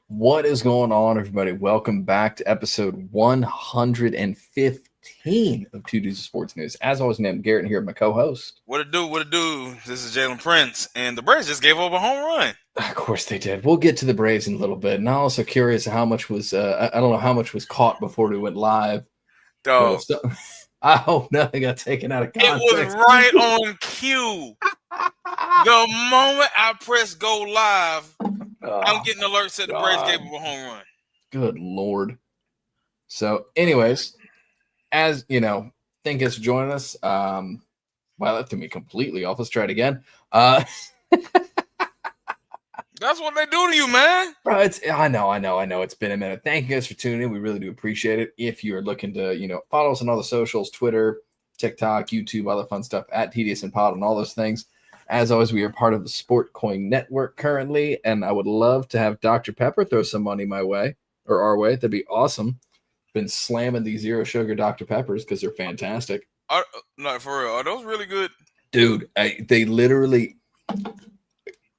What is going on, everybody? Welcome back to episode 115 of Two Dudes of Sports News. As always, my name is Garrett here with my co-host. What it do? What it do? This is Jalen Prince, and the Braves just gave up a home run. Of course they did. We'll get to the Braves in a little bit. And I'm also curious how much was, I don't know how much was caught before we went live. Dog. I hope nothing got taken out of context. It was right on cue. The moment I press go live, I'm getting alerts that the Braves gave up a home run. Good Lord. So, anyways, as you know, thank you for joining us. Wow, that threw me completely off. Let's try it again. That's what they do to you, man. Bro, I know. It's been a minute. Thank you guys for tuning in. We really do appreciate it. If you're looking to, follow us on all the socials, Twitter, TikTok, YouTube, all the fun stuff at TDSN Pod and all those things. As always, we are part of the Sport Coin Network currently, and I would love to have Dr. Pepper throw some money my way or our way. That'd be awesome. Been slamming these zero sugar Dr. Peppers because they're fantastic. No, for real. Are those really good? Dude, they literally...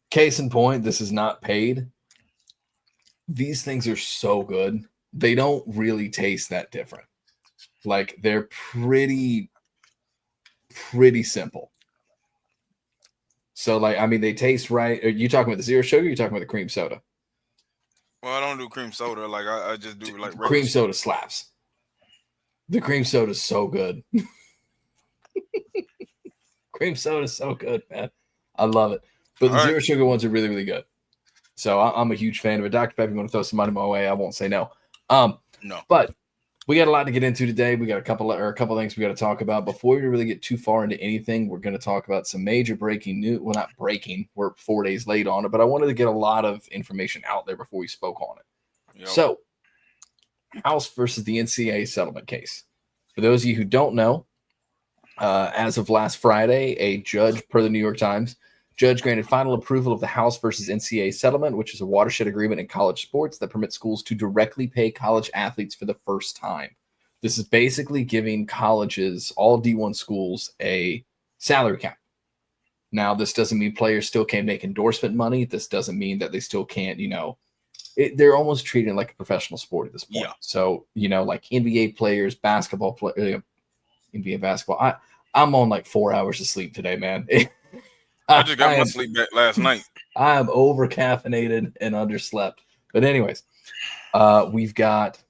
Case in point, this is not paid. These things are so good. They don't really taste that different. Like, they're pretty simple. So, they taste right. Are you talking about the zero sugar? Or are you talking about the cream soda? Well, I don't do cream soda. Like, I just do like regular cream soda slaps. The cream soda is so good. Cream soda is so good, man. I love it. But the zero sugar ones are really, really good. So I'm a huge fan of it. Dr. Pepper, you want to throw some money my way? I won't say no. No. But we got a lot to get into today. We got a couple things we got to talk about. Before we really get too far into anything, we're going to talk about some major breaking news. Well, not breaking. We're 4 days late on it, but I wanted to get a lot of information out there before we spoke on it. Yep. So, House versus the NCAA settlement case. For those of you who don't know, as of last Friday, a judge, per the New York Times, judge granted final approval of the House versus NCAA settlement, which is a watershed agreement in college sports that permits schools to directly pay college athletes for the first time. This is basically giving colleges, all D1 schools, a salary cap. Now, this doesn't mean players still can't make endorsement money. This doesn't mean that they still can't, they're almost treating it like a professional sport at this point. Yeah. So, like NBA players, basketball players, NBA basketball. I'm on like 4 hours of sleep today, man. I just got my sleep back last night. I am over caffeinated and underslept. But anyways, we've got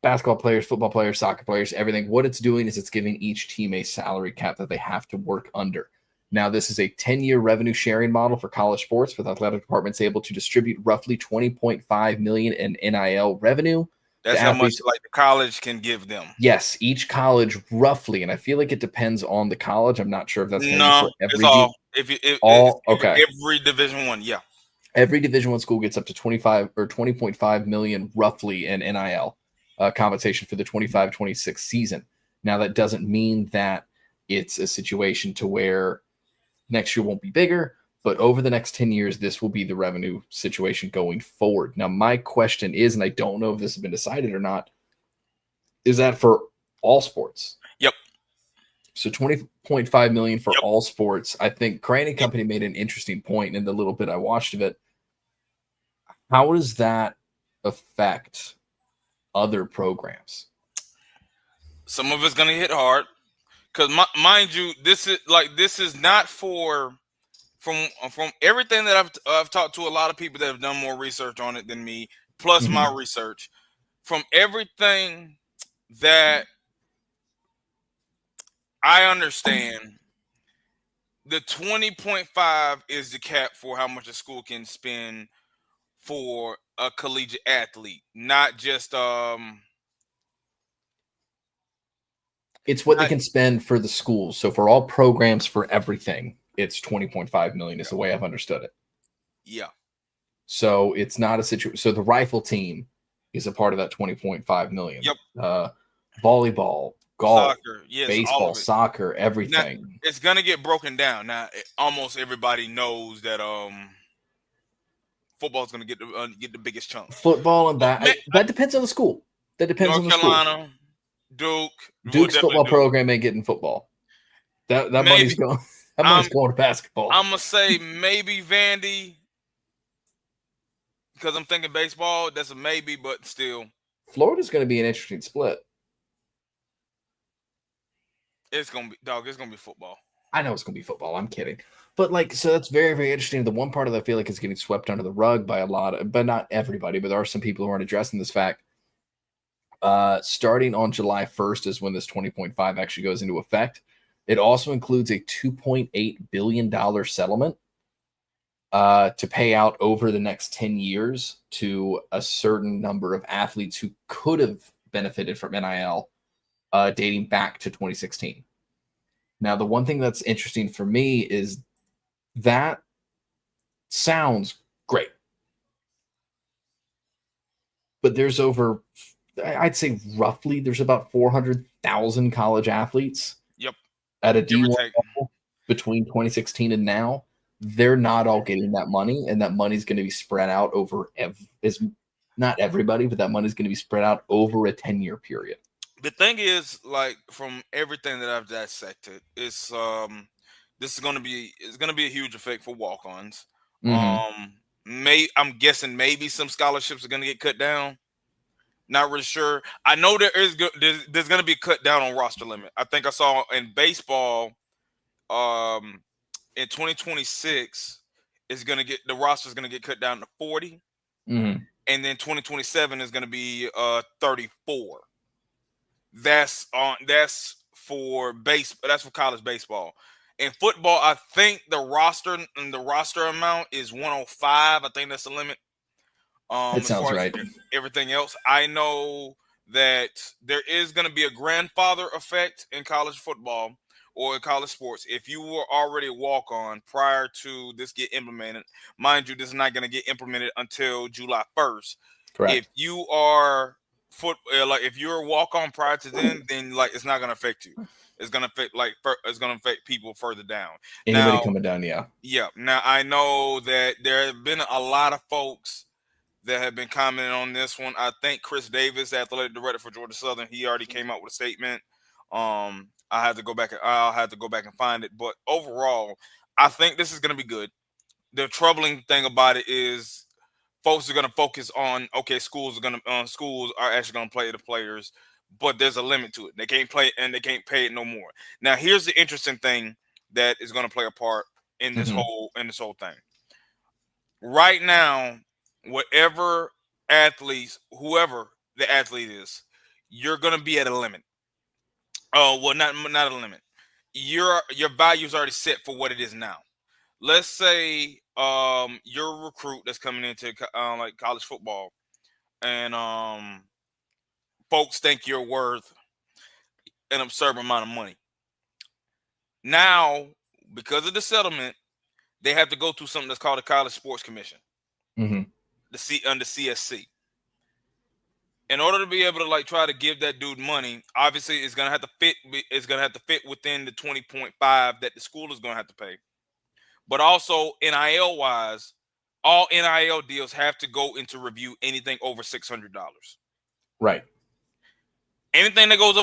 basketball players, football players, soccer players, everything. What it's doing is it's giving each team a salary cap that they have to work under. Now, this is a 10-year revenue sharing model for college sports, with athletic departments able to distribute roughly $20.5 million in NIL revenue. That's how much like the college can give them. Yes, each college roughly, and I feel like it depends on the college. I'm not sure if that's for every it's all. Okay, every Division I, yeah. Every Division I school gets up to 25 or 20.5 million roughly in NIL compensation for the 25-26 season. Now, that doesn't mean that it's a situation to where next year won't be bigger. But over the next 10 years, this will be the revenue situation going forward. Now, my question is, and I don't know if this has been decided or not, is that for all sports? Yep. So $20.5 million for all sports. I think Crane & Company made an interesting point in the little bit I watched of it. How does that affect other programs? Some of it's going to hit hard because, mind you, this is not for... From everything that I've talked to a lot of people that have done more research on it than me, plus my research, from everything that I understand, the 20.5 is the cap for how much a school can spend for a collegiate athlete, not just it's what they can spend for the schools. So for all programs, for everything, it's 20.5 million is the way I've understood it. Yeah. So it's not a situation. So the rifle team is a part of that 20.5 million. Yep. Volleyball, golf, soccer, yes, baseball, soccer, everything. Now, it's gonna get broken down. Now, almost everybody knows that football's gonna get the biggest chunk. Football and that depends on the school. That depends on the school. North Carolina, Duke's football program ain't getting football. That money's going. That money's going to basketball. I'm gonna say maybe Vandy. because I'm thinking baseball. That's a maybe, but still, Florida's going to be an interesting split. it's gonna be dog. It's gonna be football. I know it's going to be football. I'm kidding. But like, so that's very, very interesting. The one part of that I feel like is getting swept under the rug by a lot of, but not everybody, but there are some people who aren't addressing this fact. Starting on July 1st is when this 20.5 actually goes into effect. It also includes a $2.8 billion settlement to pay out over the next 10 years to a certain number of athletes who could have benefited from NIL dating back to 2016. Now, the one thing that's interesting for me is that sounds great. But there's over, I'd say roughly, there's about 400,000 college athletes. Yep. At a D1 level between 2016 and now. They're not all getting that money, and that money's going to be spread out over not everybody, but that money's going to be spread out over a 10-year period. The thing is, like, from everything that I've dissected, it's this is going to be a huge effect for walk-ons. I'm guessing maybe some scholarships are going to get cut down. Not really sure. I know there's going to be a cut down on roster limit. I think I saw in baseball, in 2026 the roster is going to get cut down to 40, and then 2027 is going to be 34. That's for college baseball. In football, I think the roster amount is 105. I think that's the limit. That sounds right. Everything else, I know that there is going to be a grandfather effect in college football or in college sports. If you were already a walk-on prior to this get implemented, mind you, this is not going to get implemented until July 1st. Correct. If you are if you're a walk-on prior to then like it's not going to affect you. It's going to affect people further down. Anybody coming down, yeah. Yeah. Now I know that there have been a lot of folks that have been commenting on this one. I think Chris Davis, athletic director for Georgia Southern, he already came out with a statement. I'll have to go back and find it. But overall, I think this is going to be good. The troubling thing about it is folks are going to focus on, okay, schools are actually going to play the players, but there's a limit to it. They can't play and they can't pay it no more. Now, here's the interesting thing that is going to play a part in this whole thing. Right now, whoever the athlete is, you're going to be at a limit. Oh, well, not a limit. Your value is already set for what it is now. Let's say you're a recruit that's coming into like college football, and folks think you're worth an absurd amount of money. Now, because of the settlement, they have to go through something that's called a College Sports Commission, under CSC. In order to be able to try to give that dude money, obviously it's gonna have to fit. It's gonna have to fit within the 20.5 that the school is gonna have to pay. But also NIL wise, all NIL deals have to go into review anything over $600. Right. Anything that goes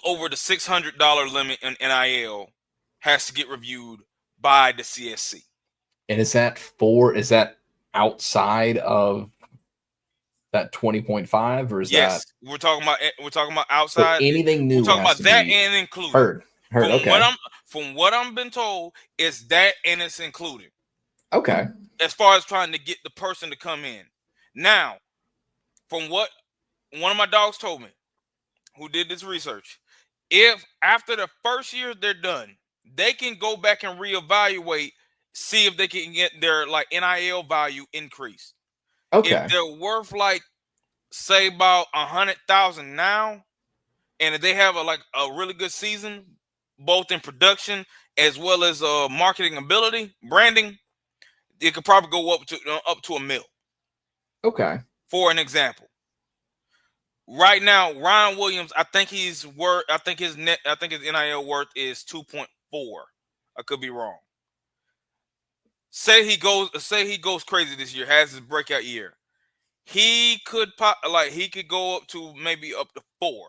over the $600 limit in NIL has to get reviewed by the CSC. And is that outside of that 20.5, or is that? We're talking about outside. So anything new. We're talking about that and included. Heard. Okay. From what I'm been told, is that and it's included. Okay. As far as trying to get the person to come in. Now, from what one of my dogs told me, who did this research, if after the first year they're done, they can go back and reevaluate, see if they can get their NIL value increased. Okay. If they're worth say about 100,000 now, and if they have a really good season, both in production as well as marketing ability, branding, it could probably go up to $1 million. Okay. For an example, right now Ryan Williams, I think his NIL worth is 2.4. I could be wrong. Say he goes crazy this year, has his breakout year. He could go up to maybe up to 4.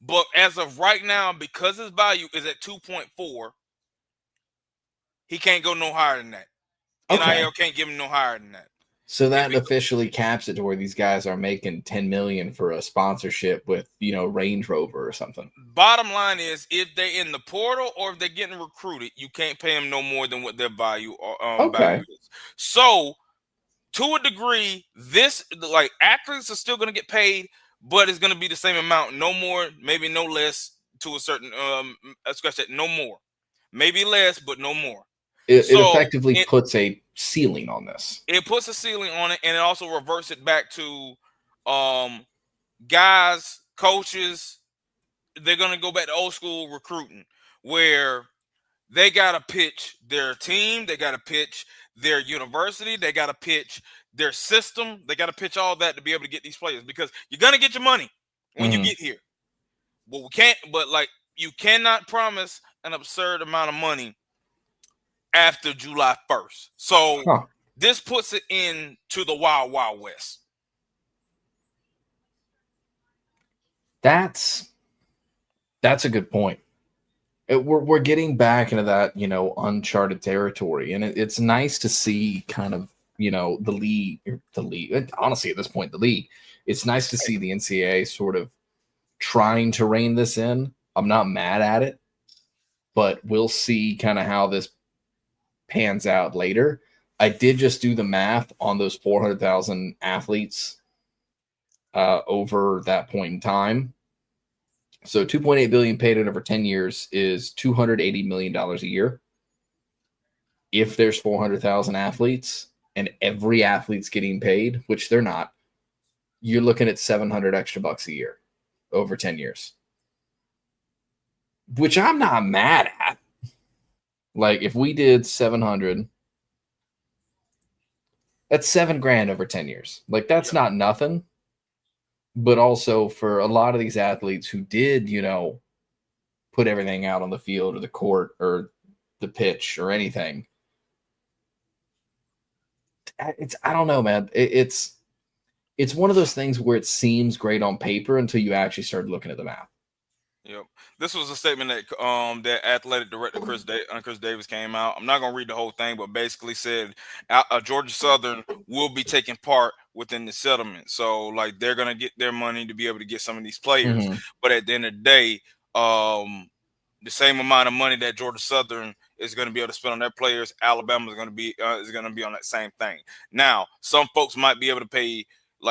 But as of right now, because his value is at 2.4, he can't go no higher than that. Okay. NIL can't give him no higher than that. So that officially caps it to where these guys are making $10 million for a sponsorship with, Range Rover or something. Bottom line is, if they're in the portal or if they're getting recruited, you can't pay them no more than what their value is. So, to a degree, athletes are still going to get paid, but it's going to be the same amount, no more, maybe no less. To a certain no more, maybe less, but no more. It effectively puts a ceiling on this. It puts a ceiling on it, and it also reverts it back to guys, coaches. They're gonna go back to old school recruiting, where they gotta pitch their team, they gotta pitch their university, they gotta pitch their system, they gotta pitch all that to be able to get these players, because you're gonna get your money when you get here. But you cannot promise an absurd amount of money after July 1st. So this puts it into the wild, wild west. That's a good point. We're getting back into that, uncharted territory. And it's nice to see kind of, the league. Honestly, at this point, the league. It's nice to see the NCAA sort of trying to rein this in. I'm not mad at it, but we'll see kind of how this pans out later. I did just do the math on those 400,000 athletes over that point in time. So 2.8 billion paid out over 10 years is $280 million a year. If there's 400,000 athletes and every athlete's getting paid, which they're not, you're looking at 700 extra bucks a year over 10 years, which I'm not mad at. Like, if we did 700, that's $7,000 over 10 years. Like, that's not nothing. But also for a lot of these athletes who did, put everything out on the field or the court or the pitch or anything, I don't know, man. It's one of those things where it seems great on paper until you actually start looking at the math. Yep. This was a statement that that athletic director Chris Davis came out. I'm not going to read the whole thing, but basically said Georgia Southern will be taking part within the settlement. So, like, they're going to get their money to be able to get some of these players. Mm-hmm. But at the end of the day, the same amount of money that Georgia Southern is going to be able to spend on their players, Alabama is going to be on that same thing. Now, some folks might be able to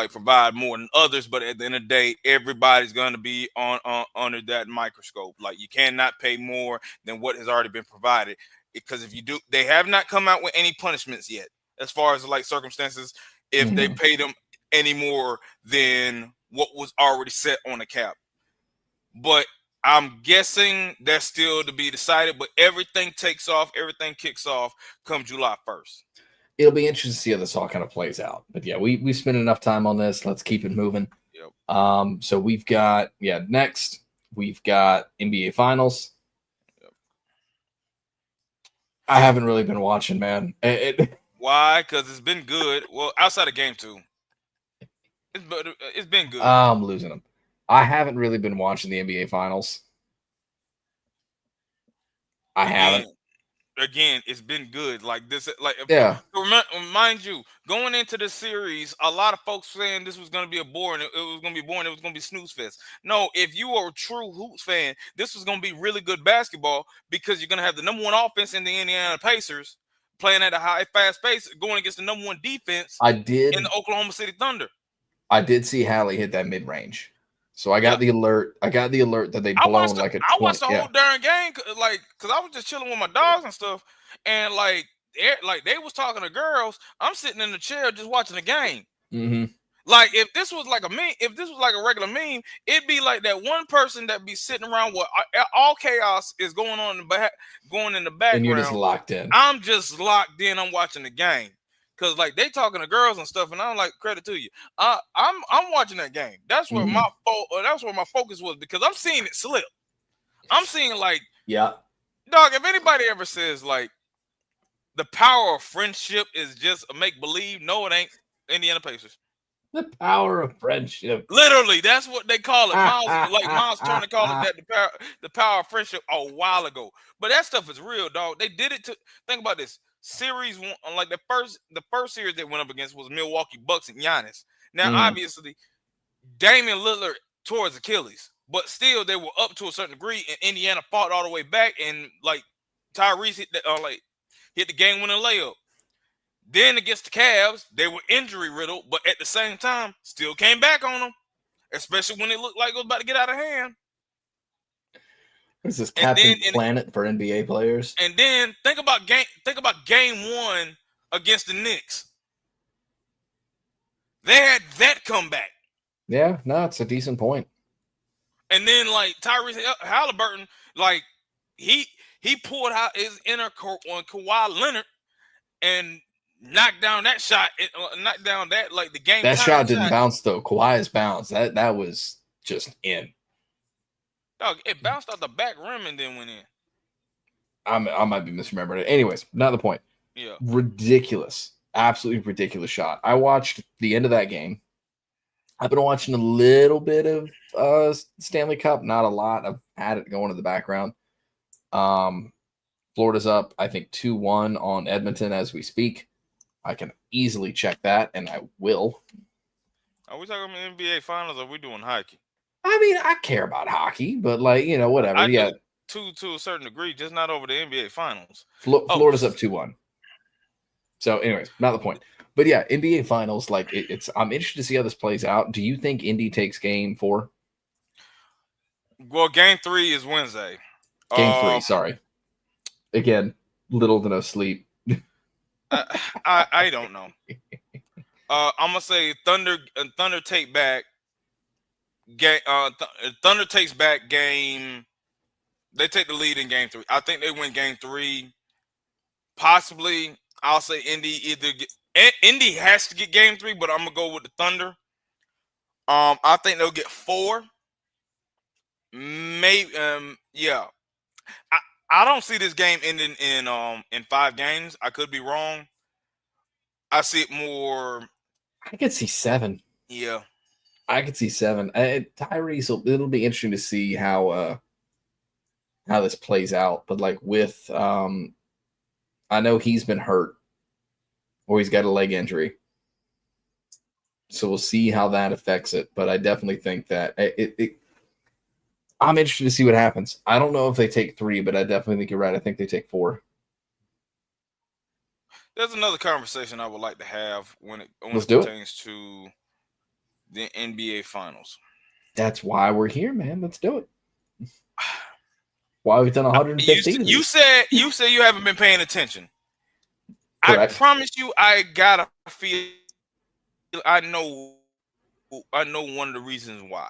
provide more than others, but at the end of the day, everybody's going to be under that microscope. Like, you cannot pay more than what has already been provided, because if you do, they have not come out with any punishments yet as far as circumstances if they pay them any more than what was already set on the cap. But I'm guessing that's still to be decided. But everything kicks off come July 1st. It'll be interesting to see how this all kind of plays out. But yeah, we spent enough time on this. Let's keep it moving. Yep. So we've got, next we've got NBA Finals. Yep. I haven't really been watching, man. Why? Because it's been good. Well, outside of game 2. It's been good. I'm losing them. I haven't really been watching the NBA Finals. I haven't. Again, it's been good. Like this, mind you, going into the series, a lot of folks saying this was going to be boring. It was going to be boring. It was going to be snooze fest. No, if you are a true Hoops fan, this was going to be really good basketball, because you're going to have the number 1 offense in the Indiana Pacers playing at a high, fast pace, going against the number 1 defense. I did in the Oklahoma City Thunder. I did see Hallie hit that mid range. So I got the alert. I got the alert that they blown like a 20. I watched the whole darn game, because I was just chilling with my dogs and stuff, and they was talking to girls. I'm sitting in the chair just watching the game. Mm-hmm. Like, if this was like a meme, if this was like a regular meme, it'd be like that one person that be sitting around where all chaos is going on in the background, and you're just locked in. I'm just locked in. I'm watching the game. Cause they talking to girls and stuff, and I'm like, credit to you. I'm watching that game. That's where my focus was, because I'm seeing it slip. I'm seeing dog. If anybody ever says the power of friendship is just a make believe, no, it ain't. Indiana Pacers. The power of friendship. Literally, that's what they call it. Miles Turner called it the power of friendship a while ago. But that stuff is real, dog. They did it to think about this. series one, like the first series they went up against was Milwaukee Bucks and Giannis. Now, obviously, Damian Lillard tore his Achilles, but still they were up to a certain degree, and Indiana fought all the way back, and like Tyrese hit the game-winning layup. Then against the Cavs, they were injury riddled, but at the same time, still came back on them, especially when it looked like it was about to get out of hand. What is this, Captain Planet for NBA players? And then think about game one against the Knicks. They had that comeback. Yeah, no, it's a decent point. And then like Tyrese Halliburton, like he pulled out his inner on Kawhi Leonard and knocked down that shot. Knocked down that like the game. That shot didn't bounce though. Kawhi's bounce. That was just in. Dog, it bounced off the back rim and then went in. I might be misremembering it. Anyways, not the point. Yeah. Ridiculous. Absolutely ridiculous shot. I watched the end of that game. I've been watching a little bit of Stanley Cup, not a lot. I've had it going in the background. Florida's up, I think, 2-1 on Edmonton as we speak. I can easily check that, and I will. Are we talking about NBA Finals or are we doing hockey? I mean, I care about hockey, but like, you know, whatever. I do to a certain degree, just not over the NBA Finals. Florida's up 2-1. So, anyways, not the point. But yeah, NBA Finals, like I'm interested to see how this plays out. Do you think Indy takes game 4? Well, game 3 is Wednesday. Game 3, sorry. Again, little to no sleep. I don't know. I'm gonna say Thunder take back. Thunder takes back game. They take the lead in game 3. I think they win game 3. Possibly, I'll say Indy Indy has to get game 3, but I'm gonna go with the Thunder. I think they'll get 4. Maybe, yeah. I don't see this game ending in 5 games. I could be wrong. I see it more. I could see 7. Yeah. I could see 7. Tyrese, it'll be interesting to see how this plays out. But like with, I know he's been hurt, or he's got a leg injury, so we'll see how that affects it. But I definitely think that I'm interested to see what happens. I don't know if they take 3, but I definitely think you're right. I think they take 4. There's another conversation I would like to have when it pertains to the NBA Finals. That's why we're here, man. Let's do it. Why we've done 115. You said you haven't been paying attention. Correct. I promise you, I gotta feel. I know one of the reasons why.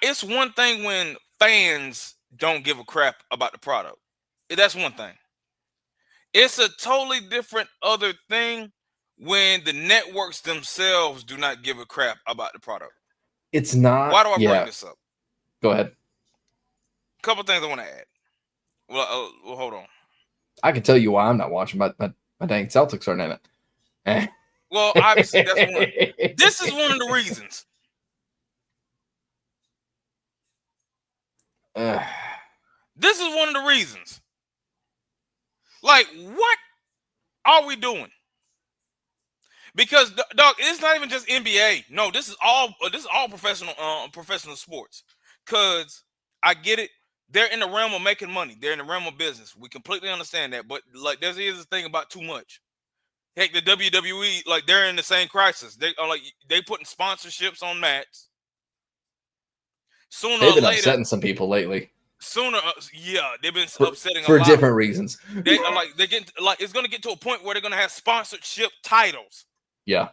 It's one thing when fans don't give a crap about the product. That's one thing. It's a totally different other thing when the networks themselves do not give a crap about the product. It's not. Why do I bring this up? Go ahead. A couple things I want to add. Well, hold on. I can tell you why I'm not watching. My dang Celtics aren't in it. Well, obviously, that's one. This is one of the reasons. This is one of the reasons. Like, what are we doing? Because, dog, it's not even just NBA. No, this is all professional sports. Because I get it. They're in the realm of making money. They're in the realm of business. We completely understand that. But like, there's this thing about too much. Heck, the WWE, like, they're in the same crisis. They are like, they putting sponsorships on mats. They've been upsetting some people lately. They've been upsetting for different reasons. They are like, it's gonna get to a point where they're gonna have sponsorship titles. Yeah.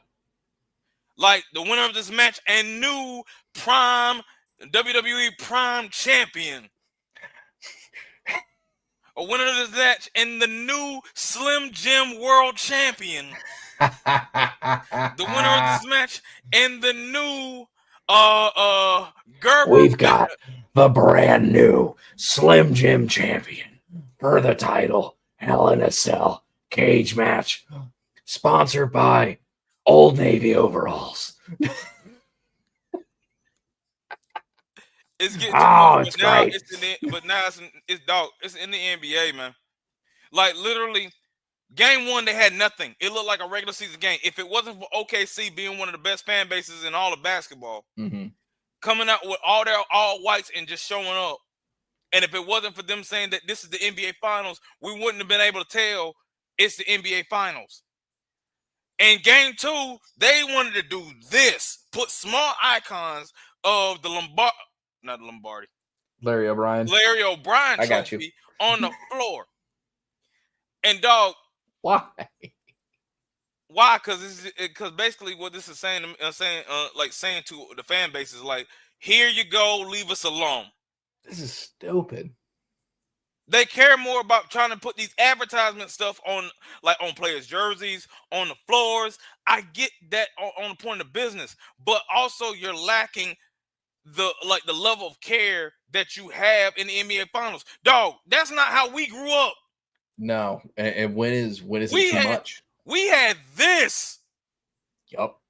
Like the winner of this match and new prime WWE prime champion. A winner of this match and the new Slim Jim world champion. The winner of this match and the new Gerber. We've got the brand new Slim Jim champion for the title Hell in a Cell cage match, sponsored by Old Navy overalls. It's getting too much, it's great. It's in the NBA, man. Like literally, game 1 they had nothing. It looked like a regular season game. If it wasn't for OKC being one of the best fan bases in all of basketball, coming out with all their all whites and just showing up, and if it wasn't for them saying that this is the NBA Finals, we wouldn't have been able to tell it's the NBA Finals. In game 2, they wanted to do this, put small icons of the Larry O'Brien trophy on the floor. And dog, why? Why? Because basically what this is saying to the fan base is like, here you go, leave us alone. This is stupid. They care more about trying to put these advertisement stuff on players' jerseys, on the floors. I get that on the point of business, but also you're lacking the level of care that you have in the NBA Finals. Dog, that's not how we grew up. No, and when is it too much? We had this. Yup.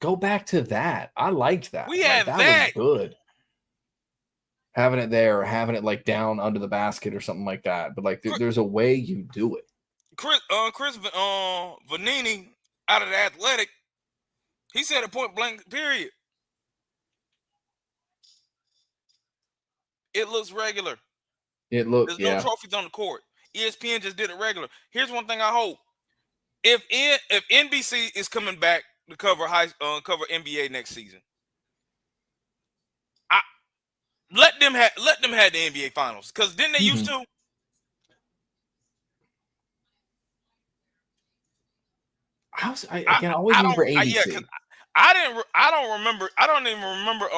Go back to that. I liked that. We had that. Was good. Having it there, or having it like down under the basket or something like that. But like, there's a way you do it. Chris Vanini out of the Athletic, he said a point blank period. It looks regular. There's no trophies on the court. ESPN just did it regular. Here's one thing I hope: if NBC is coming back to cover NBA next season, let them have the NBA Finals, because didn't they used to? I can always remember ABC. I don't even remember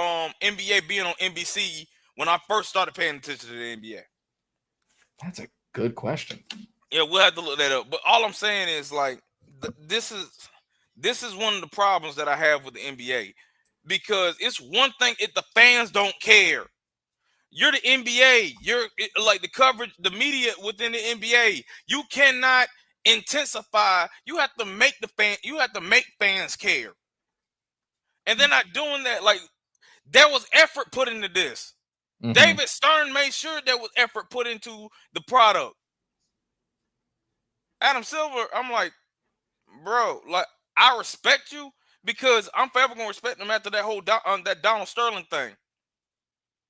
NBA being on NBC when I first started paying attention to the NBA. That's a good question. Yeah, we'll have to look that up. But all I'm saying is, like, this is one of the problems that I have with the NBA, because it's one thing if the fans don't care. You're the NBA. You're like the coverage, the media within the NBA. You cannot intensify. You have to make fans care. And they're not doing that. Like, there was effort put into this. David Stern made sure there was effort put into the product. Adam Silver, I'm like, bro, like, I respect you, because I'm forever gonna respect him after that whole that Donald Sterling thing.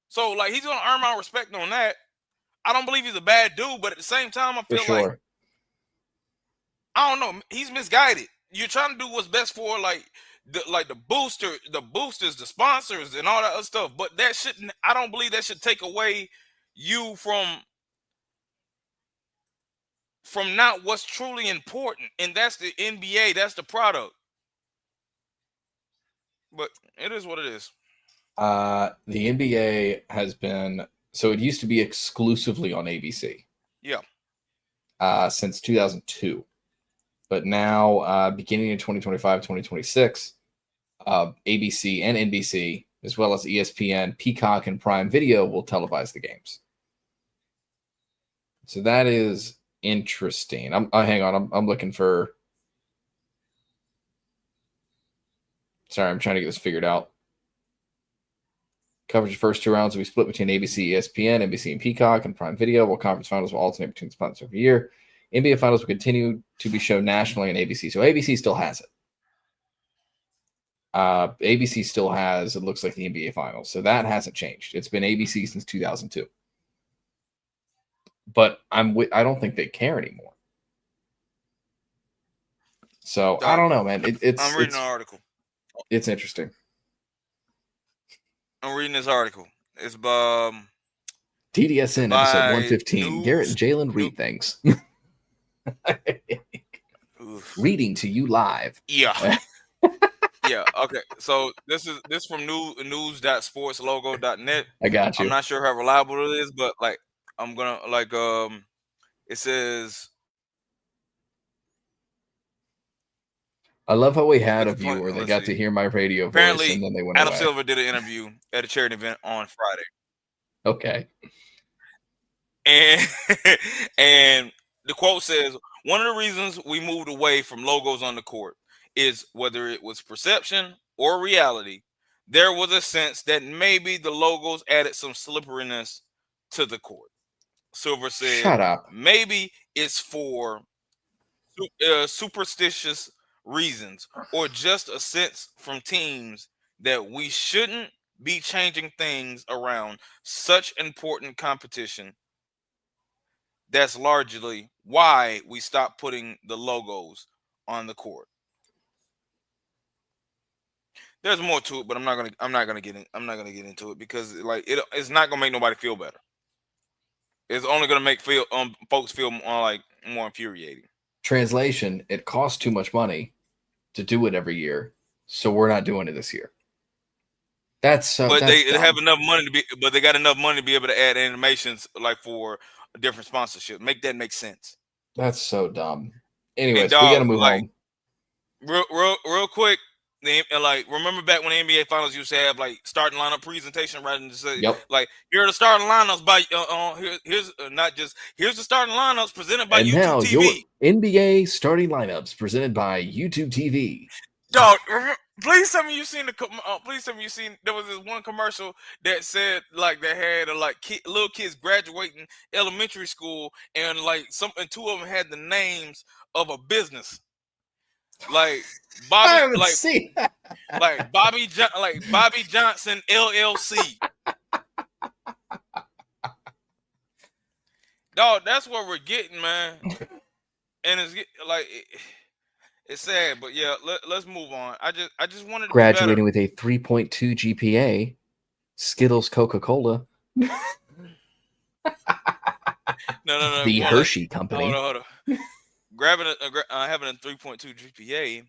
So, like, he's gonna earn my respect on that. I don't believe he's a bad dude, but at the same time, I feel like, I don't know, he's misguided. You're trying to do what's best for the boosters, the sponsors, and all that other stuff. But that shouldn't. I don't believe that should take away you from not what's truly important, and that's the NBA. That's the product. But it is what it is. The NBA has been, so it used to be exclusively on ABC. Yeah. Since 2002. But now, beginning in 2025, 2026, ABC and NBC, as well as ESPN, Peacock, and Prime Video will televise the games. So that is interesting. Hang on. I'm looking for. Sorry, I'm trying to get this figured out. Coverage of the first 2 rounds will be split between ABC, ESPN, NBC, and Peacock, and Prime Video, while conference finals will alternate between spots every year. NBA Finals will continue to be shown nationally on ABC. So ABC still has it. ABC still has, it looks like, the NBA Finals. So that hasn't changed. It's been ABC since 2002. But I don't think they care anymore. So I don't know, man. I'm reading an article. It's interesting. I'm reading this article. It's TDSN episode 115. Garrett and Jalen read things. Reading to you live. Yeah. Yeah. Okay. So this from news.sportslogo.net. I got you. I'm not sure how reliable it is, but like, I'm gonna it says, I love how we had a viewer that got to hear my radio voice, and then they went Adam away. Silver did an interview at a charity event on Friday. Okay. And the quote says, one of the reasons we moved away from logos on the court is, whether it was perception or reality, there was a sense that maybe the logos added some slipperiness to the court. Silver said, "Shut up." Maybe it's for superstitious reasons or just a sense from teams that we shouldn't be changing things around such important competition. That's largely why we stopped putting the logos on the court. There's more to it, but I'm not gonna get into it because it's not gonna make nobody feel better. It's only gonna make folks feel more infuriating. Translation: it costs too much money to do it every year, so we're not doing it this year. But they have enough money but they got enough money to be able to add animations like for a different sponsorship. Make that make sense. That's so dumb. Anyways, we gotta move on. Real quick. Remember back when the NBA Finals used to have starting lineup presentation rather than just say here are the starting lineups by here's the starting lineups presented by and YouTube now TV. Your NBA starting lineups presented by YouTube TV. Dog, please tell me you've seen there was this one commercial that said they had little kids graduating elementary school and two of them had the names of a business. Bobby, I haven't seen that. Bobby Johnson LLC. Dog, that's what we're getting, man. And it's sad, but yeah, let's move on. I just wanted to graduating with a 3.2 GPA, Skittles, Coca-Cola. No. The Hershey Company. Hold on. Having a 3.2 GPA,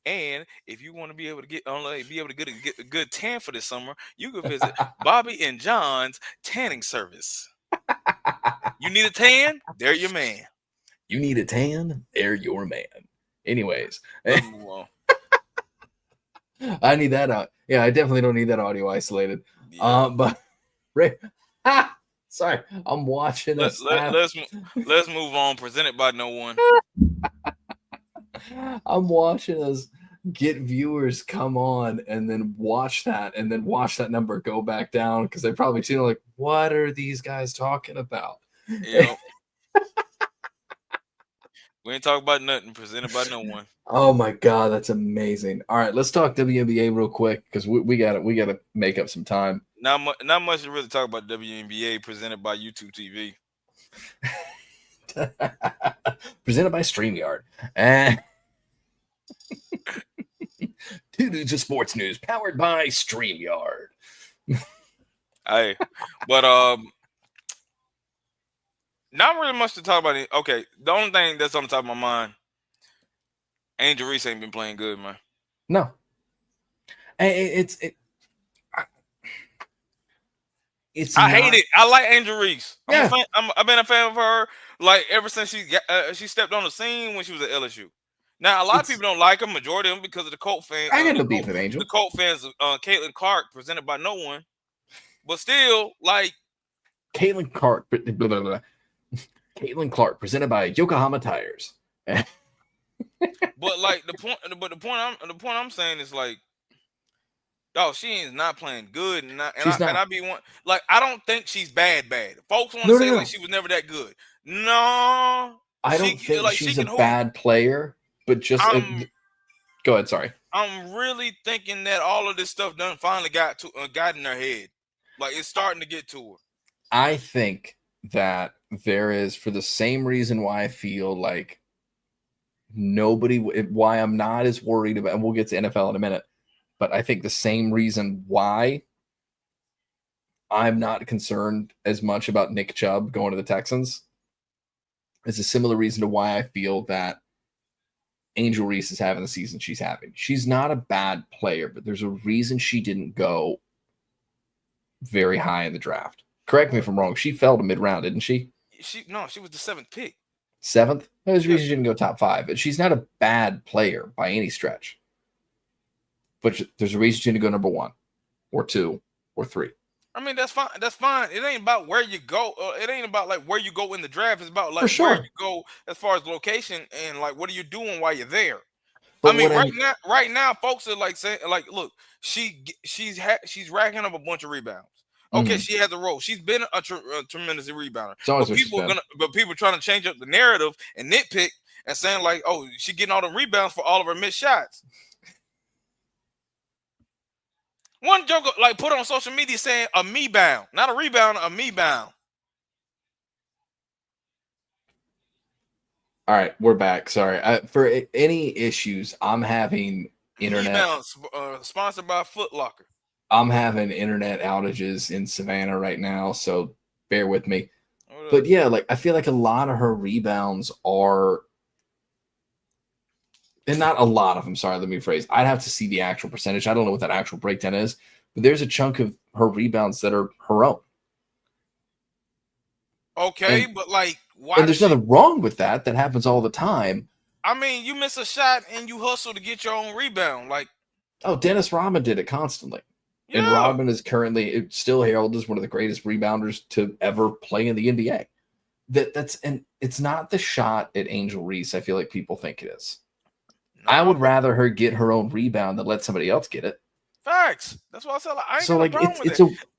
and if you want to be able to get a good tan for this summer, you can visit Bobby and John's tanning service. You need a tan? They're your man. You need a tan? They're your man. Anyways, let's move on. I need that out. Yeah, I definitely don't need that audio isolated. Yeah. But sorry, I'm watching this. Let's move on. Presented by no one. I'm watching us get viewers come on and then watch that number go back down because they're probably seen like, what are these guys talking about? Yeah. We ain't talking about nothing. Presented by no one. Oh my god, that's amazing. All right, let's talk WNBA real quick because we gotta make up some time. Not much to really talk about WNBA. Presented by YouTube TV. Presented by StreamYard. And Two Dudes of Sports News, powered by StreamYard. Hey, but not really much to talk about. Okay, the only thing that's on the top of my mind, Angel Reese ain't been playing good, man. No, I hate it. I like Angel Reese. I've been a fan of her ever since she stepped on the scene when she was at LSU. Now a lot of people don't like her, majority of them because of the Colt fans. I got no beef with Angel. The Colt fans, Caitlin Clark, presented by no one, but still Caitlin Clark. Caitlin Clark, presented by Yokohama Tires. But the point I'm saying is she is not playing good, and I be one I don't think she's bad. Folks want to say she was never that good. No, I don't think she's a bad player, but just go ahead. Sorry, I'm really thinking that all of this stuff done finally got in her head. It's starting to get to her. I think that there is, for the same reason why I feel like why I'm not as worried about, and we'll get to NFL in a minute, but I think the same reason why I'm not concerned as much about Nick Chubb going to the Texans is a similar reason to why I feel that Angel Reese is having the season she's having. She's not a bad player, but there's a reason she didn't go very high in the draft. Correct me if I'm wrong. She fell to mid-round, didn't she? She was the 7th pick. 7th? There's a reason she didn't go top 5. But she's not a bad player by any stretch. But there's a reason she didn't go number 1 or 2 or 3. I mean, that's fine. That's fine. It ain't about where you go. It ain't about where you go in the draft. It's about where you go as far as location and what are you doing while you're there. But I mean, right now, folks are saying look, she's racking up a bunch of rebounds. Okay, she has a role. She's been a tremendous rebounder. But people trying to change up the narrative and nitpick and saying like, oh, she getting all the rebounds for all of her missed shots. One joker like put on social media saying a me bound, not a rebound, a me bound. All right, we're back. Sorry. For any issues, I'm having internet. Sponsored by Foot Locker. I'm having internet outages in Savannah right now, so bear with me. But yeah, like I feel like a lot of her rebounds are, and not a lot of them. Sorry, let me rephrase. I'd have to see the actual percentage. I don't know what that actual breakdown is, but there's a chunk of her rebounds that are her own. Okay, but like, why? And there's nothing wrong with that. That happens all the time. I mean, you miss a shot and you hustle to get your own rebound. Like, oh, Dennis Rodman did it constantly. Yeah. And Rodman is currently still heralded as one of the greatest rebounders to ever play in the NBA. And it's not the shot at Angel Reese I feel like people think it is. No, I would rather her get her own rebound than let somebody else get it. Facts. That's what I said. I ain't so like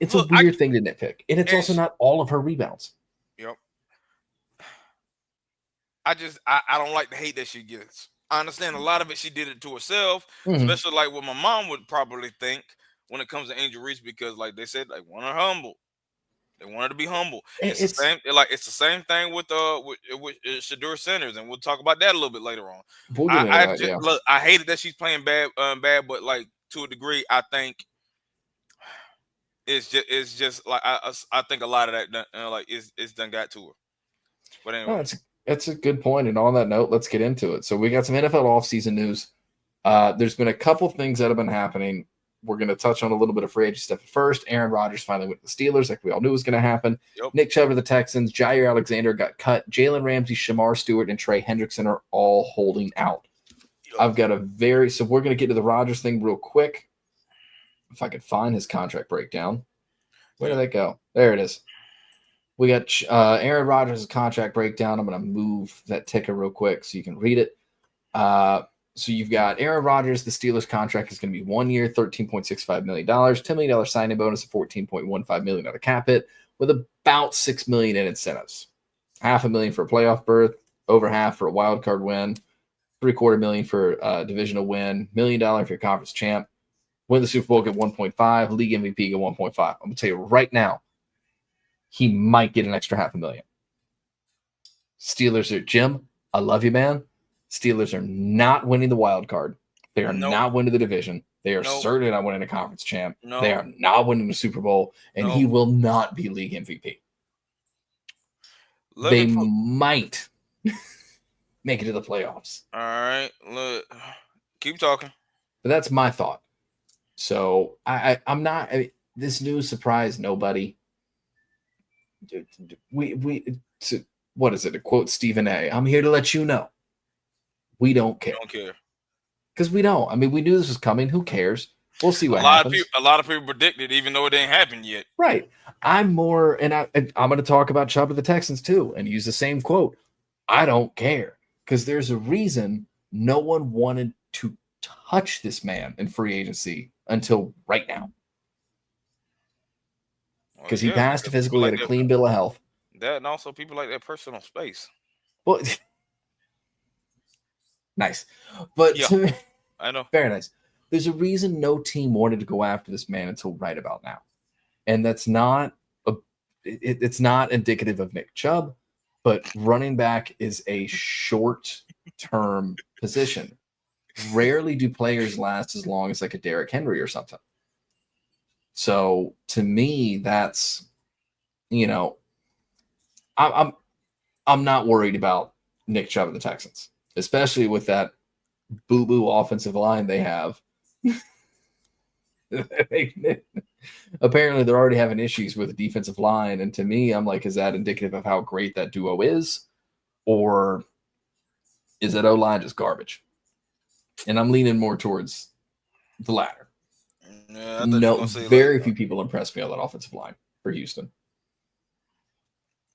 it's a weird thing to nitpick, and it's also not all of her rebounds. Yep. I don't like the hate that she gets. I understand a lot of it she did it to herself, especially like what my mom would probably think when it comes to Angel Reese, because like they said, they want her humble. They want her to be humble. It's the same. It's the same thing with Shedeur Sanders, and we'll talk about that a little bit later on. Look, I hated that she's playing bad, but like to a degree, I think it's just like I think a lot of that like it's done got to her. But anyway, that's a good point. And on that note, let's get into it. So we got some NFL offseason news. There's been a couple things that have been happening. We're going to touch on a little bit of free agent stuff at first. Aaron Rodgers finally went to the Steelers, like we all knew was going to happen. Yep. Nick Chubb to the Texans. Jair Alexander got cut. Jalen Ramsey, Shamar Stewart, and Trey Hendrickson are all holding out. Yep. I've got so we're going to get to the Rodgers thing real quick. If I could find his contract breakdown. Where did that go? There it is. We got Aaron Rodgers' contract breakdown. I'm going to move that ticker real quick so you can read it. So you've got Aaron Rodgers. The Steelers contract is going to be 1 year, $13.65 million, $10 million signing bonus, of $14.15 million out of cap hit, with about $6 million in incentives. $500,000 for a playoff berth, over half for a wild card win, $750,000 for a divisional win, $1 million for your conference champ. Win the Super Bowl, get 1.5. League MVP, get 1.5. I'm going to tell you right now, he might get an extra $500,000. Steelers are, Jim, I love you, man. Steelers are not winning the wild card. They are not winning the division. They are certainly not winning a conference champ. They are not winning the Super Bowl, and he will not be league MVP. They might make it to the playoffs. All right, look, keep talking. But that's my thought. So I'm not. This news surprised nobody. What is it? To quote Stephen A. I'm here to let you know. We don't care. Don't care. Because we don't. I mean, we knew this was coming. Who cares? We'll see what happens. A lot of people predicted, even though it didn't happen yet. Right. I'm going to talk about Chubb of the Texans too, and use the same quote. I don't care. Because there's a reason no one wanted to touch this man in free agency until right now. Because he passed physically, had a clean bill of health. That, and also people like that personal space. Well, nice. But yeah, I know. Very nice. There's a reason no team wanted to go after this man until right about now. And that's not it's not indicative of Nick Chubb, but running back is a short-term position. Rarely do players last as long as like a Derrick Henry or something. So to me, that's, I'm not worried about Nick Chubb and the Texans, especially with that boo-boo offensive line they have. Apparently, they're already having issues with the defensive line, and to me, I'm like, is that indicative of how great that duo is, or is that O-line just garbage? And I'm leaning more towards the latter. Yeah, very few people impressed me on that offensive line for Houston.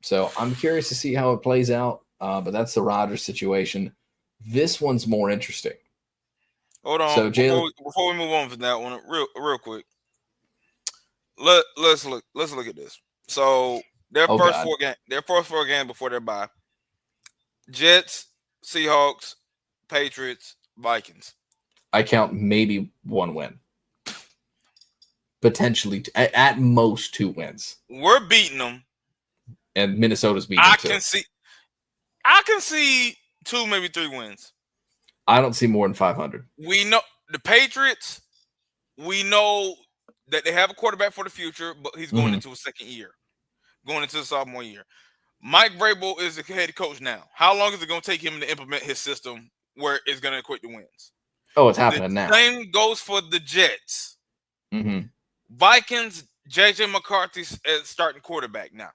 So I'm curious to see how it plays out, but that's the Rodgers situation. This one's more interesting. Hold on. So before we move on from that one, real quick. let's look at this. So their first four games before their bye: Jets, Seahawks, Patriots, Vikings. I count maybe one win, potentially at most 2 wins. We're beating them, and Minnesota's beating them too. I can see 2, maybe 3 wins. I don't see more than 500. We know the Patriots. We know that they have a quarterback for the future, but he's going into his second year, going into the sophomore year. Mike Vrabel is the head coach now. How long is it going to take him to implement his system where it's going to equate to wins? Oh, it's happening now. Same goes for the Jets. Mm-hmm. Vikings, JJ McCarthy's starting quarterback now.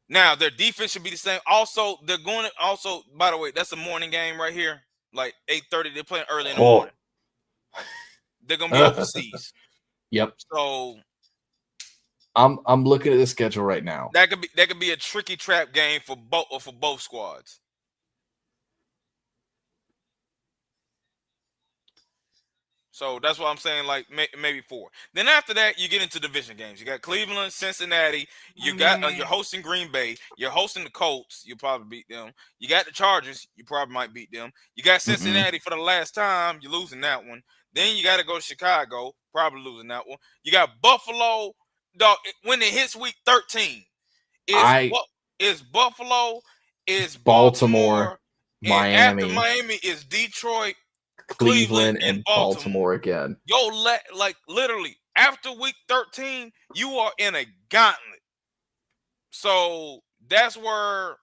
Now, their defense should be the same. Also, they're going to also, by the way, that's a morning game right here. Like 8:30. They're playing early in the morning. They're going to be overseas. Yep. So I'm looking at the schedule right now. That could be a tricky trap game for both squads. So that's why I'm saying like maybe 4. Then after that, you get into division games. You got Cleveland, Cincinnati. You got you're hosting Green Bay. You're hosting the Colts. You probably beat them. You got the Chargers. You probably might beat them. You got Cincinnati for the last time. You're losing that one. Then you got to go to Chicago. Probably losing that one. You got Buffalo. Dog, when it hits week 13, is Buffalo, is Baltimore, Miami. After Miami is Detroit, Cleveland and Baltimore again. Like literally after week 13, you are in a gauntlet. So that's where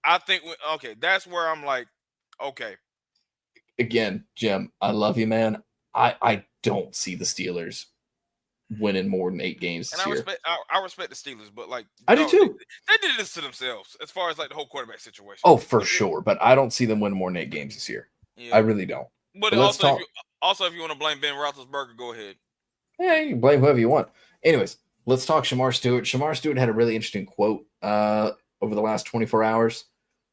I think. Okay, that's where I'm like, okay. Again, Jim, I love you, man. I don't see the Steelers winning more than 8 games this year. I respect the Steelers, but like I do too. They did this to themselves as far as like the whole quarterback situation. Oh, for sure, but I don't see them winning more than 8 games this year. Yeah. I really don't. But also, if you want to blame Ben Roethlisberger, go ahead. Yeah, you can blame whoever you want. Anyways, let's talk Shamar Stewart. Shamar Stewart had a really interesting quote over the last 24 hours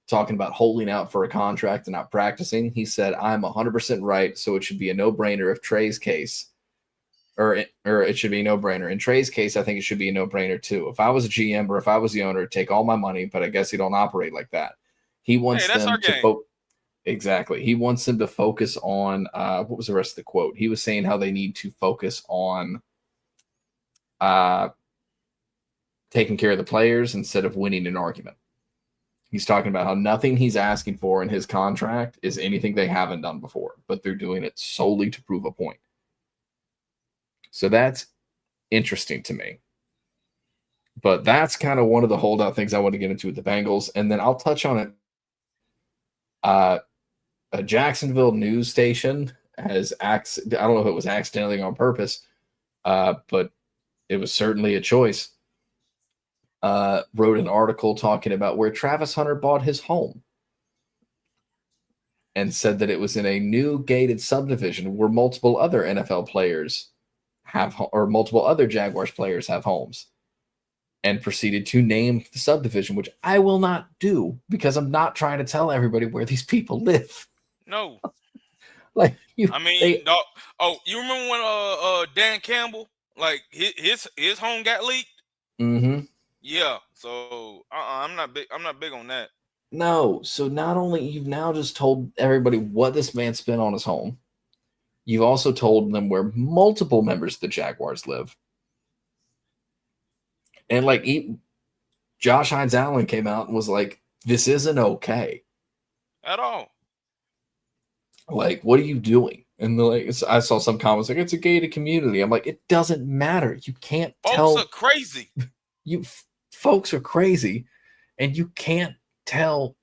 talking about holding out for a contract and not practicing. He said, I'm 100% right, so it should be a no-brainer if Trey's case, or it should be a no-brainer. In Trey's case, I think it should be a no-brainer too. If I was a GM or if I was the owner, I'd take all my money, but I guess he don't operate like that. He wants them to Exactly. He wants them to focus on what was the rest of the quote? He was saying how they need to focus on taking care of the players instead of winning an argument. He's talking about how nothing he's asking for in his contract is anything they haven't done before, but they're doing it solely to prove a point. So that's interesting to me. But that's kind of one of the holdout things I want to get into with the Bengals. And then I'll touch on it. A Jacksonville news station has I don't know if it was accidentally on purpose, but it was certainly a choice. Wrote an article talking about where Travis Hunter bought his home and said that it was in a new gated subdivision where multiple other NFL players or multiple other Jaguars players have homes, and proceeded to name the subdivision, which I will not do because I'm not trying to tell everybody where these people live. No. Like you remember when Dan Campbell, like his home got leaked? Mm-hmm. Yeah. So I'm not big on that. No. So not only you've now just told everybody what this man spent on his home, you've also told them where multiple members of the Jaguars live. And like Josh Hines Allen came out and was like, this isn't okay. At all. Like, what are you doing? And I saw some comments like, it's a gated community. I'm like, it doesn't matter. You can't tell. Folks are crazy. Folks are crazy, and you can't tell.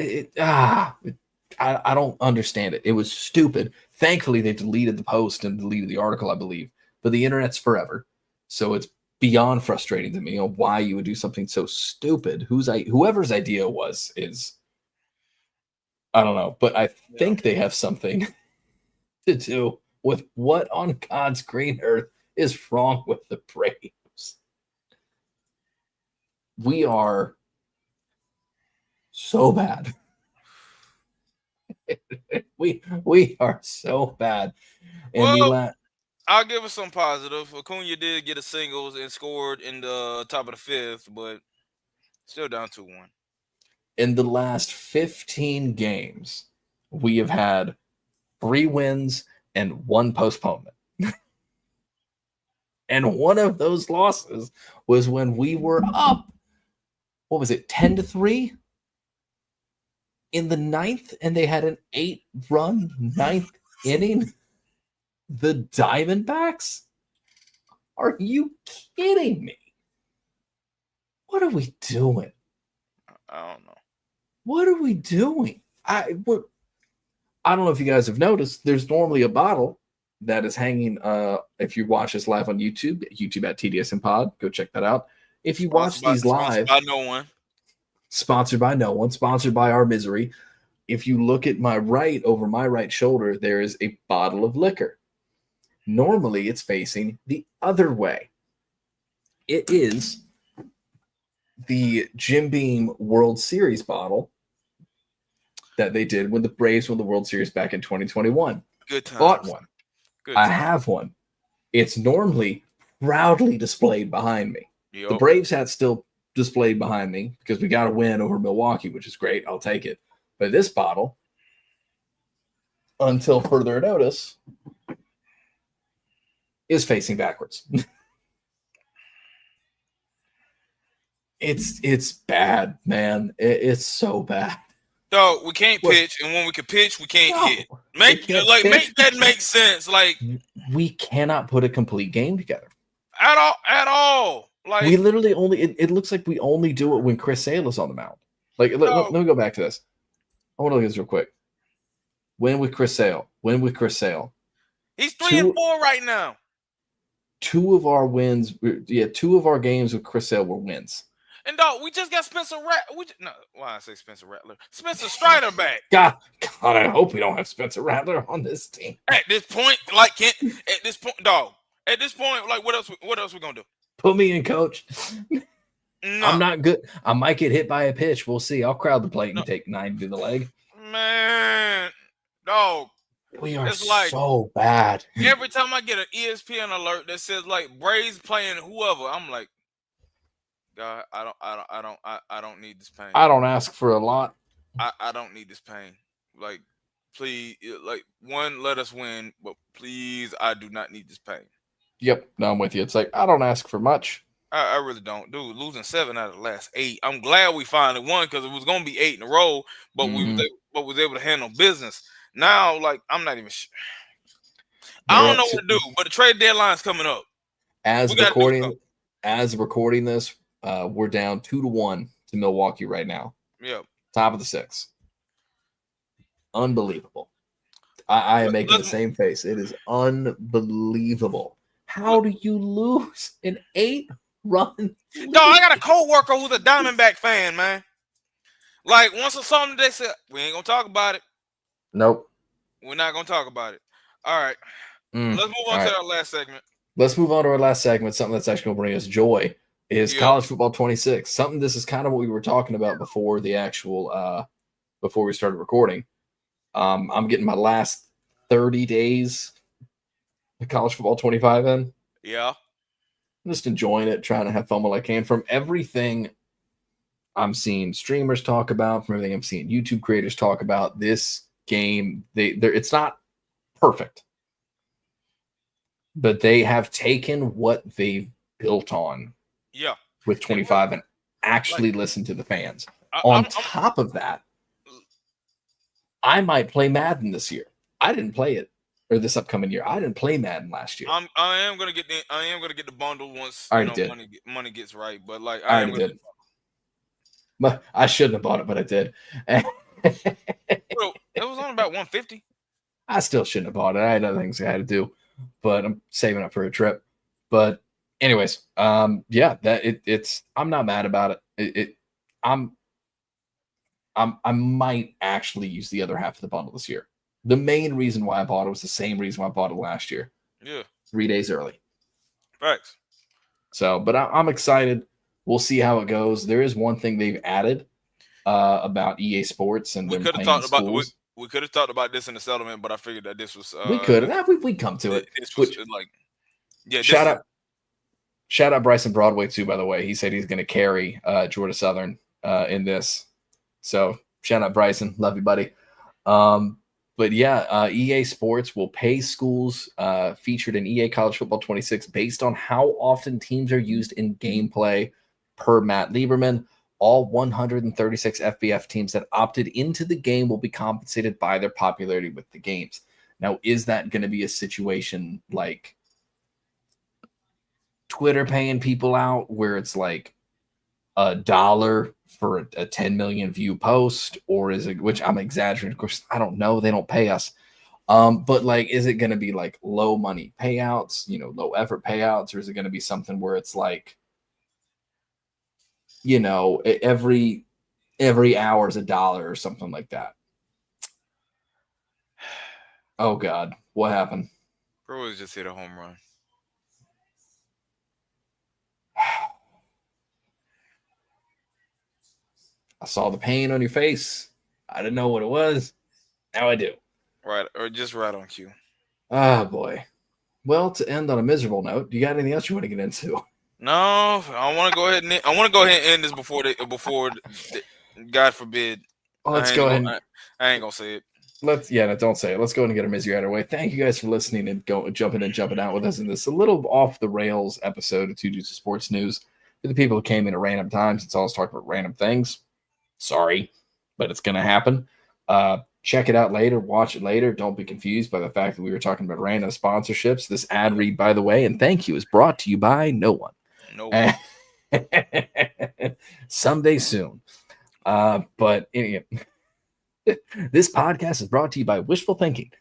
I don't understand it. It was stupid. Thankfully, they deleted the post and deleted the article, I believe. But the internet's forever, so it's beyond frustrating to me on why you would do something so stupid. Whoever's idea is. I don't know, but I think they have something to do with what on God's green earth is wrong with the Braves. We are so bad. we are so bad. And I'll give us some positive. Acuna did get a singles and scored in the top of the fifth, but still down 2-1. In the last 15 games, we have had 3 wins and 1 postponement. And one of those losses was when we were up, what was it, 10-3 in the 9th, and they had an 8-run 9th inning. The Diamondbacks? Are you kidding me? What are we doing? I don't know. What are we doing? I don't know if you guys have noticed, there's normally a bottle that is hanging. If you watch us live on YouTube at TDSN Pod, go check that out. If you watch these live, sponsored by no one. Sponsored by no one, sponsored by our misery. If you look at my right, over my right shoulder, there is a bottle of liquor. Normally, it's facing the other way. It is the Jim Beam World Series bottle that they did when the Braves won the World Series back in 2021. Good times. Bought one. I have one. It's normally proudly displayed behind me. Yep. The Braves hat still displayed behind me because we got a win over Milwaukee, which is great. I'll take it. But this bottle, until further notice, is facing backwards. It's bad, man. It's so bad. No, we can't pitch, and when we can pitch, we can't hit. Make that make sense. Like, we cannot put a complete game together at all. Like, we literally only. It looks like we only do it when Chris Sale is on the mound. Like, let me go back to this. I want to look at this real quick. Win with Chris Sale. He's 3-4 right now. 2 of our wins. 2 of our games with Chris Sale were wins. And dog, we just got Spencer why I say Spencer Rattler? Spencer Strider back. God, I hope we don't have Spencer Rattler on this team. At this point, like, what else we gonna do? Put me in, coach. No. I'm not good. I might get hit by a pitch. We'll see. I'll crowd the plate and take 9 to the leg. Man, dog. We are so bad. Every time I get an ESPN alert that says like Braves playing whoever, I'm like, God, I don't need this pain. I don't ask for a lot. I don't need this pain. Like, please, like, one, let us win, but please, I do not need this pain. Yep, no, I'm with you. It's like, I don't ask for much. I really don't. Dude, losing 7 out of the last 8. I'm glad we finally won because it was going to be 8 in a row, but we was able to handle business. Now, like, I'm not even sure. I don't know what to do, but the trade deadline's coming up. As recording this, we're down 2-1 to Milwaukee right now. Yep. Top of the 6th. Unbelievable. I am making the same face. It is unbelievable. How do you lose an 8-run? No, I got a coworker who's a Diamondback fan, man. Like, once or something, they said, we ain't going to talk about it. Nope. We're not going to talk about it. All right. Let's move on to our last segment. Let's move on to our last segment. Something that's actually going to bring us joy is College Football 26. Something, this is kind of what we were talking about before the actual, before we started recording. I'm getting my last 30 days of College Football 25 in. Yeah. I'm just enjoying it, trying to have fun while I can. From everything I'm seeing streamers talk about, from everything I'm seeing YouTube creators talk about, this game, it's not perfect, but they have taken what they've built on with 25 and actually listened to the fans. On top of that, I might play Madden this year. I didn't play it, or this upcoming year. I didn't play Madden last year. I am gonna get the bundle once money gets right. But like, I already did. But I shouldn't have bought it, but I did. Bro, it was only about $150. I still shouldn't have bought it. I had other things I had to do, but I'm saving up for a trip. But anyways, I'm not mad about it. I might actually use the other half of the bundle this year. The main reason why I bought it was the same reason why I bought it last year. Yeah. 3 days early. Thanks. So, but I'm excited. We'll see how it goes. There is one thing they've added about EA Sports and we could have talked we could have talked about this in the settlement, but I figured that this was we could have. We come to it. This was like, yeah. Shout out Bryson Broadway too. By the way, he said he's going to carry Georgia Southern in this. So shout out Bryson, love you, buddy. But yeah, EA Sports will pay schools featured in EA College Football 26 based on how often teams are used in gameplay per Matt Lieberman. All 136 FBF teams that opted into the game will be compensated by their popularity with the games. Now, is that going to be a situation like Twitter paying people out where it's like $1 for a 10 million view post, or is it, which I'm exaggerating, of course, I don't know, they don't pay us, but like, is it going to be like low money payouts, low effort payouts, or is it going to be something where it's like, every hour is $1 or something like that? Oh God, what happened? Bro just hit a home run. I saw the pain on your face. I didn't know what it was. Now I do. Right, or just right on cue. Ah, boy. Well, to end on a miserable note, do you got anything else you want to get into? No, I want to go ahead and end this before God forbid. Well, let's go ahead. I ain't gonna say it. Don't say it. Let's go ahead and get our misery out of the way. Thank you guys for listening and jumping out with us in this a little off the rails episode of Two Dudes of Sports News. For the people who came in at random times, it's always talking about random things. Sorry, but it's going to happen. Check it out later. Watch it later. Don't be confused by the fact that we were talking about random sponsorships. This ad read, by the way, and thank you, is brought to you by no one. No one. Someday soon. But anyway, this podcast is brought to you by wishful thinking.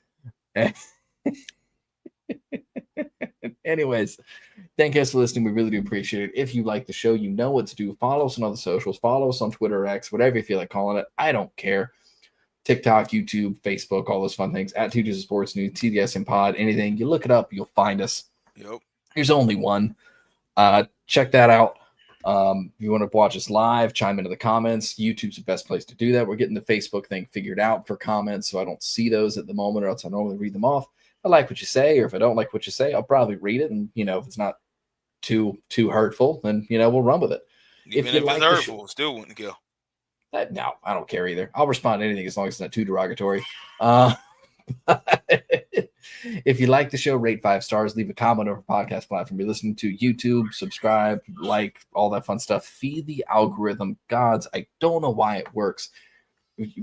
Anyways, thank you guys for listening. We really do appreciate it. If you like the show, you know what to do. Follow us on all the socials. Follow us on Twitter or X, whatever you feel like calling it. I don't care. TikTok, YouTube, Facebook, all those fun things. At 2 Dudes of Sports News, TDSN Pod, anything. You look it up, you'll find us. Yep. There's only one. Check that out. If you want to watch us live, chime into the comments. YouTube's the best place to do that. We're getting the Facebook thing figured out for comments, so I don't see those at the moment, or else I normally read them off. I like what you say, or if I don't like what you say, I'll probably read it. And, if it's not too hurtful, then, we'll run with it. Even if it's hurtful, still wouldn't kill. No, I don't care either. I'll respond to anything as long as it's not too derogatory. If you like the show, rate 5 stars, leave a comment over podcast platform you're listening to, YouTube, subscribe, like, all that fun stuff. Feed the algorithm gods. I don't know why it works.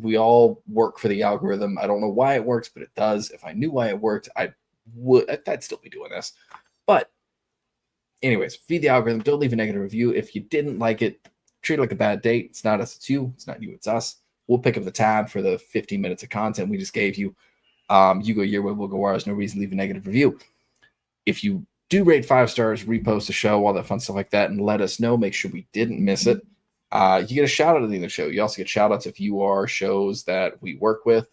We all work for the algorithm. I don't know why it works, but it does. If I knew why it worked, I'd still be doing this. But anyways, feed the algorithm. Don't leave a negative review. If you didn't like it, treat it like a bad date. It's not us, it's you. It's not you, it's us. We'll pick up the tab for the 15 minutes of content we just gave you. You go your way, we'll go ours. No reason to leave a negative review. If you do rate 5 stars, repost the show, all that fun stuff like that, and let us know, make sure we didn't miss it. You get a shout out at the end of the show. You also get shout outs if you are shows that we work with,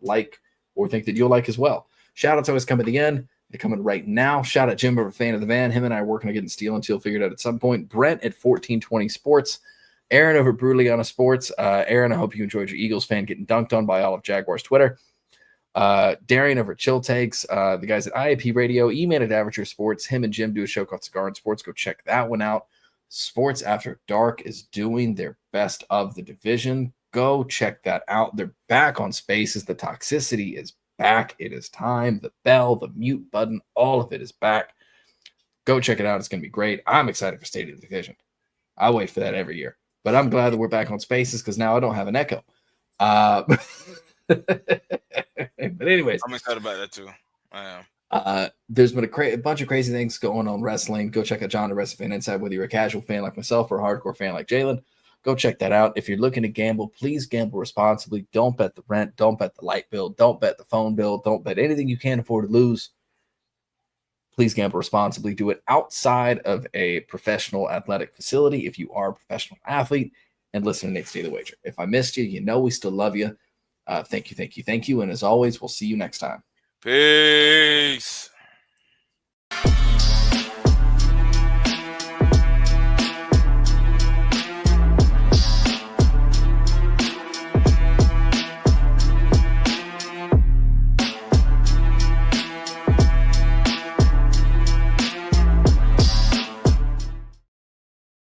like, or think that you'll like as well. Shout outs always come at the end. They're coming right now. Shout out Jim, a fan of the van. Him and I are working on getting Steel and Teal figured out at some point. Brent at 1420 Sports. Aaron over at Bruliana Sports. Aaron, I hope you enjoyed your Eagles fan getting dunked on by all of Jaguars Twitter. Darian over at Chill Takes. The guys at IAP Radio. E-Man at Average Sports. Him and Jim do a show called Cigar and Sports. Go check that one out. Sports After Dark is doing their best of the division. Go check that out. They're back on Spaces. The toxicity is back. It is time. The bell, the mute button, all of it is back. Go check it out. It's going to be great. I'm excited for State of the Division. I wait for that every year. But I'm glad that we're back on Spaces because now I don't have an echo. But anyways. I'm excited about that too. I am. There's been a bunch of crazy things going on in wrestling. Go check out John the Wrestling Fan Inside, whether you're a casual fan like myself or a hardcore fan like Jalen. Go check that out. If you're looking to gamble, please gamble responsibly. Don't bet the rent. Don't bet the light bill. Don't bet the phone bill. Don't bet anything you can't afford to lose. Please gamble responsibly. Do it outside of a professional athletic facility if you are a professional athlete. And listen to Nate's Daily Wager. If I missed you, you know we still love you. Thank you. And as always, we'll see you next time. Peace.